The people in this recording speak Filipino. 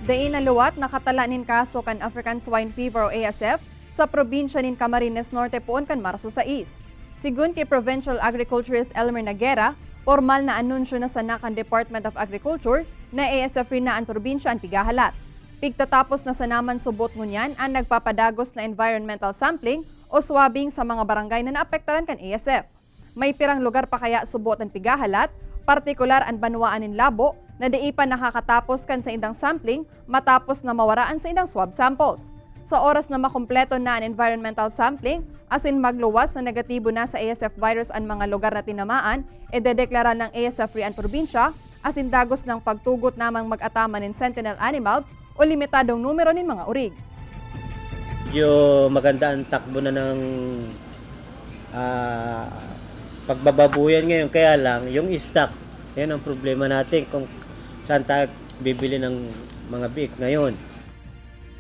Dain na luwat nakatala nin kaso kan African Swine Fever o ASF sa probinsya nin Camarines Norte poon kan Marso 6. Sigun kay Provincial Agriculturist Elmer Nagera, formal na anunsyo na sa nakan Department of Agriculture na ASF rin na ang probinsya ang pigahalat. Pigtatapos na sa naman subot ngunyan ang nagpapadagos na environmental sampling o swabbing sa mga barangay na naapektaran kan ASF. May pirang lugar pa kaya subot ang pigahalat, partikular ang Banwaan in Labo na di pa nakakatapos kan sa indang sampling matapos na mawaraan sa indang swab samples. Sa oras na makumpleto na ang environmental sampling, asin magluwas na negatibo na sa ASF virus ang mga lugar na tinamaan, ededeklara ng ASF-free ang probinsya, asin dagos ng pagtugot namang mag-atama ng sentinel animals o limitadong numero ng mga urig. Medyo maganda ang takbo na ng pagbababuyan ngayon, kaya lang yung stock, yan ang problema natin kung saan tayo bibili ng mga biik ngayon.